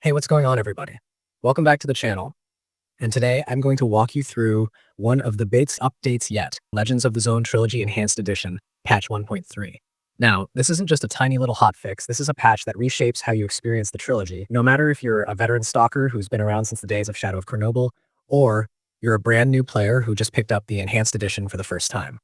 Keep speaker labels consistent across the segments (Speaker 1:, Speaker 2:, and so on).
Speaker 1: Hey, what's going on, everybody? Welcome back to the channel. And today I'm going to walk you through one of the biggest updates yet, Legends of the Zone Trilogy Enhanced Edition, patch 1.3. Now, this isn't just a tiny little hotfix. This is a patch that reshapes how you experience the trilogy, no matter if you're a veteran stalker who's been around since the days of Shadow of Chornobyl, or you're a brand new player who just picked up the Enhanced Edition for the first time.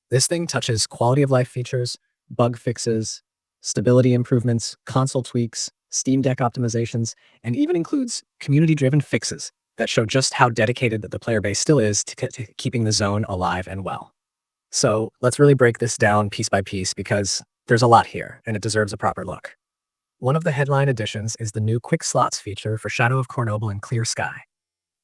Speaker 1: This thing touches quality of life features, bug fixes, stability improvements, console tweaks, Steam Deck optimizations, and even includes community-driven fixes that show just how dedicated the player base still is to keeping the zone alive and well. So let's really break this down piece by piece because there's a lot here and it deserves a proper look. One of the headline additions is the new quick slots feature for Shadow of Chornobyl and Clear Sky.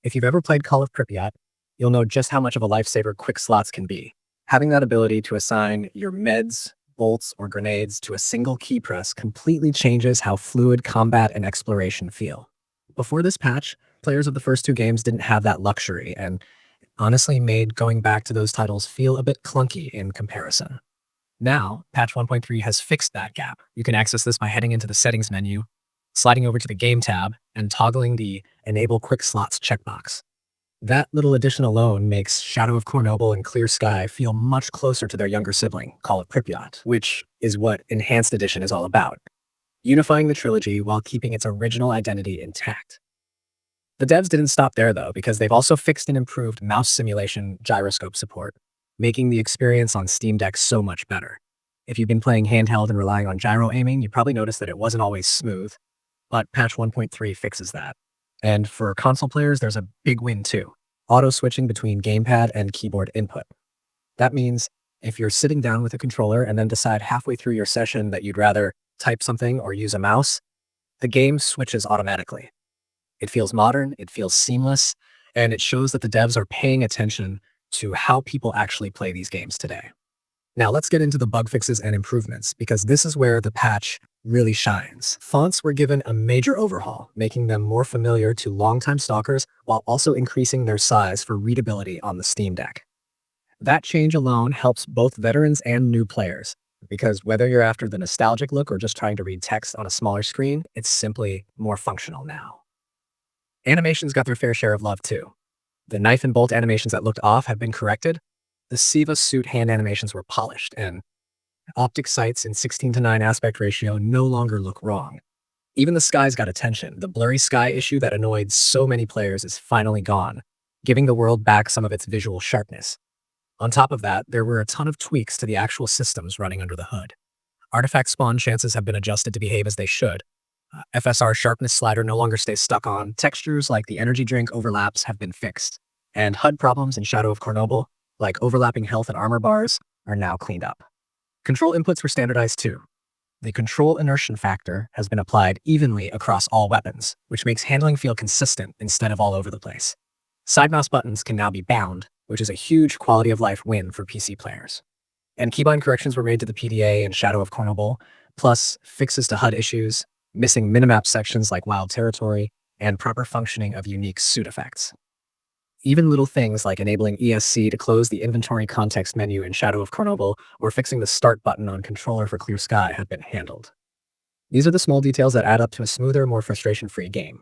Speaker 1: If you've ever played Call of Pripyat, you'll know just how much of a lifesaver quick slots can be. Having that ability to assign your meds, bolts, or grenades to a single key press completely changes how fluid combat and exploration feel. Before this patch, players of the first two games didn't have that luxury and honestly made going back to those titles feel a bit clunky in comparison. Now, patch 1.3 has fixed that gap. You can access this by heading into the settings menu, sliding over to the game tab, and toggling the Enable Quick Slots checkbox. That little addition alone makes Shadow of Chornobyl and Clear Sky feel much closer to their younger sibling, Call of Pripyat, which is what Enhanced Edition is all about, unifying the trilogy while keeping its original identity intact. The devs didn't stop there, though, because they've also fixed and improved mouse simulation gyroscope support, making the experience on Steam Deck so much better. If you've been playing handheld and relying on gyro aiming, you probably noticed that it wasn't always smooth, but patch 1.3 fixes that. And for console players, there's a big win too. Auto switching between gamepad and keyboard input. That means if you're sitting down with a controller and then decide halfway through your session that you'd rather type something or use a mouse, the game switches automatically. It feels modern, it feels seamless, and it shows that the devs are paying attention to how people actually play these games today. Now let's get into the bug fixes and improvements, because this is where the patch really shines. Fonts were given a major overhaul, making them more familiar to longtime stalkers while also increasing their size for readability on the Steam Deck. That change alone helps both veterans and new players, because whether you're after the nostalgic look or just trying to read text on a smaller screen, it's simply more functional now. Animations got their fair share of love too. The knife and bolt animations that looked off have been corrected. The Siva suit hand animations were polished, and optic sights in 16:9 aspect ratio no longer look wrong. Even the skies got attention. The blurry sky issue that annoyed so many players is finally gone, giving the world back some of its visual sharpness. On top of that, there were a ton of tweaks to the actual systems running under the hood. Artifact spawn chances have been adjusted to behave as they should. FSR sharpness slider no longer stays stuck on. Textures like the energy drink overlaps have been fixed. And HUD problems in Shadow of Chornobyl, like overlapping health and armor bars, are now cleaned up. Control inputs were standardized too. The control inertia factor has been applied evenly across all weapons, which makes handling feel consistent instead of all over the place. Side mouse buttons can now be bound, which is a huge quality of life win for PC players. And keybind corrections were made to the PDA in Shadow of Chornobyl, plus fixes to HUD issues, missing minimap sections like Wild Territory, and proper functioning of unique suit effects. Even little things like enabling ESC to close the inventory context menu in Shadow of Chornobyl or fixing the start button on controller for Clear Sky have been handled. These are the small details that add up to a smoother, more frustration-free game.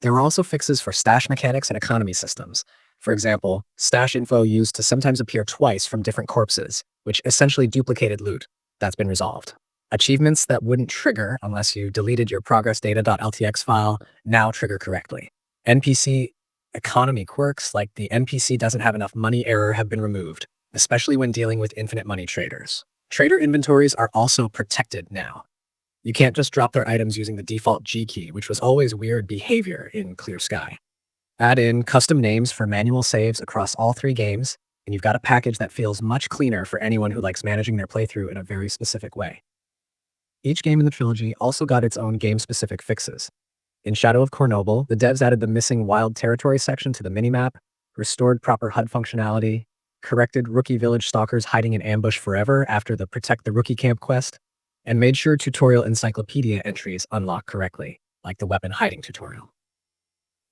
Speaker 1: There were also fixes for stash mechanics and economy systems. For example, stash info used to sometimes appear twice from different corpses, which essentially duplicated loot. That's been resolved. Achievements that wouldn't trigger unless you deleted your progressdata.ltx file now trigger correctly. NPC economy quirks like the NPC doesn't have enough money error have been removed, especially when dealing with infinite money traders. Trader inventories are also protected now. You can't just drop their items using the default G key, which was always weird behavior in Clear Sky. Add in custom names for manual saves across all three games, and you've got a package that feels much cleaner for anyone who likes managing their playthrough in a very specific way. Each game in the trilogy also got its own game-specific fixes. In Shadow of Chornobyl, the devs added the missing Wild Territory section to the minimap, restored proper HUD functionality, corrected rookie village stalkers hiding in ambush forever after the Protect the Rookie Camp quest, and made sure tutorial encyclopedia entries unlock correctly, like the weapon hiding tutorial.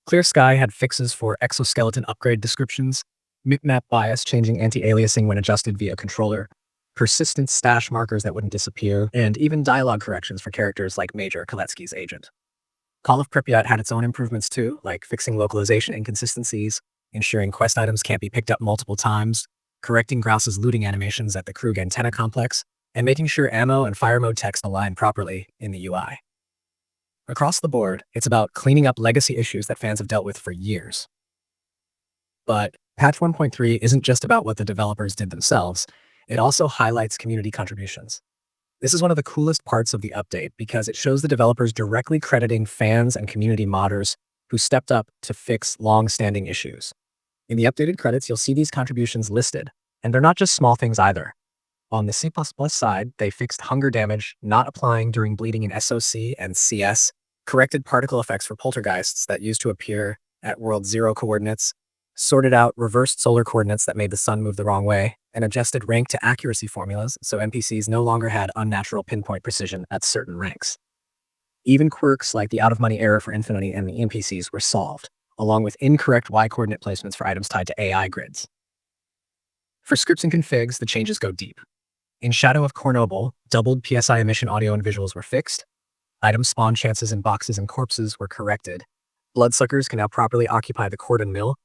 Speaker 1: Clear Sky had fixes for exoskeleton upgrade descriptions, mipmap bias changing anti-aliasing when adjusted via controller, persistent stash markers that wouldn't disappear, and even dialogue corrections for characters like Major Koletsky's agent. Call of Pripyat had its own improvements too, like fixing localization inconsistencies, ensuring quest items can't be picked up multiple times, correcting Grouse's looting animations at the Krug antenna complex, and making sure ammo and fire mode text align properly in the UI. Across the board, it's about cleaning up legacy issues that fans have dealt with for years. But patch 1.3 isn't just about what the developers did themselves, it also highlights community contributions. This is one of the coolest parts of the update because it shows the developers directly crediting fans and community modders who stepped up to fix long-standing issues. In the updated credits, you'll see these contributions listed, and they're not just small things either. On the C++ side, they fixed hunger damage not applying during bleeding in SOC and CS, corrected particle effects for poltergeists that used to appear at world 0 coordinates, sorted out reversed solar coordinates that made the sun move the wrong way, and adjusted rank to accuracy formulas so NPCs no longer had unnatural pinpoint precision at certain ranks. Even quirks like the out-of-money error for Infinity and the NPCs were solved, along with incorrect Y-coordinate placements for items tied to AI grids. For scripts and configs, the changes go deep. In Shadow of Chornobyl, doubled PSI emission audio and visuals were fixed, item spawn chances in boxes and corpses were corrected, bloodsuckers can now properly occupy the Cordon Mill,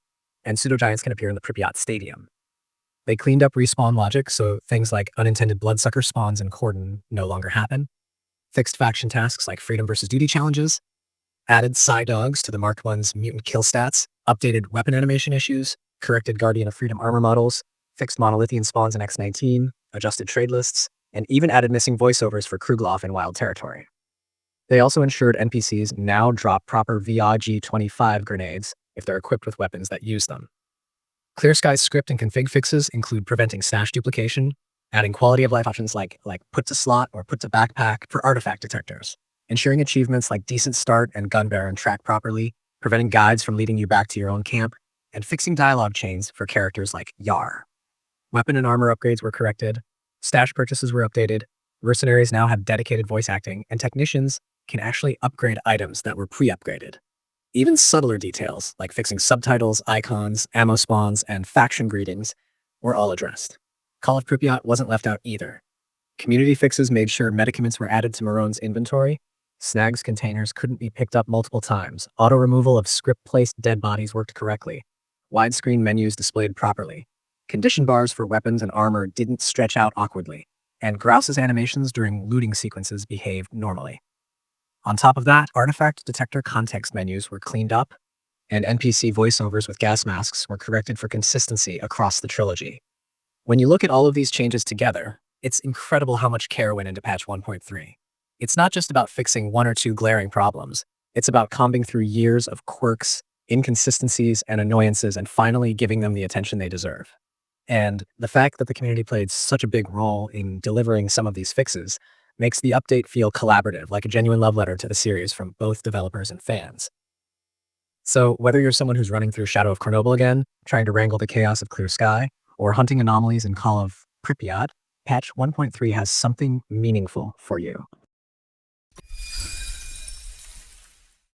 Speaker 1: and pseudogiants can appear in the Pripyat Stadium. They cleaned up respawn logic so things like unintended bloodsucker spawns in Cordon no longer happen, fixed faction tasks like freedom versus duty challenges, added Psy Dogs to the Marked One's mutant kill stats, updated weapon animation issues, corrected Guardian of Freedom armor models, fixed monolithian spawns in X19, adjusted trade lists, and even added missing voiceovers for Krugloff in Wild Territory. They also ensured NPCs now drop proper VRG-25 grenades if they're equipped with weapons that use them. Clear Sky's script and config fixes include preventing stash duplication, adding quality of life options like put to slot or put to backpack for artifact detectors, ensuring achievements like decent start and gun baron track properly, preventing guides from leading you back to your own camp, and fixing dialogue chains for characters like Yar. Weapon and armor upgrades were corrected, stash purchases were updated, mercenaries now have dedicated voice acting, and technicians can actually upgrade items that were pre-upgraded. Even subtler details, like fixing subtitles, icons, ammo spawns, and faction greetings, were all addressed. Call of Pripyat wasn't left out either. Community fixes made sure medicaments were added to Marone's inventory, snags containers couldn't be picked up multiple times, auto-removal of script-placed dead bodies worked correctly, widescreen menus displayed properly, condition bars for weapons and armor didn't stretch out awkwardly, and Grouse's animations during looting sequences behaved normally. On top of that, artifact detector context menus were cleaned up, and NPC voiceovers with gas masks were corrected for consistency across the trilogy. When you look at all of these changes together, it's incredible how much care went into patch 1.3. It's not just about fixing one or two glaring problems, it's about combing through years of quirks, inconsistencies, and annoyances and finally giving them the attention they deserve. And the fact that the community played such a big role in delivering some of these fixes makes the update feel collaborative, like a genuine love letter to the series from both developers and fans. So whether you're someone who's running through Shadow of Chornobyl again, trying to wrangle the chaos of Clear Sky, or hunting anomalies in Call of Pripyat, patch 1.3 has something meaningful for you.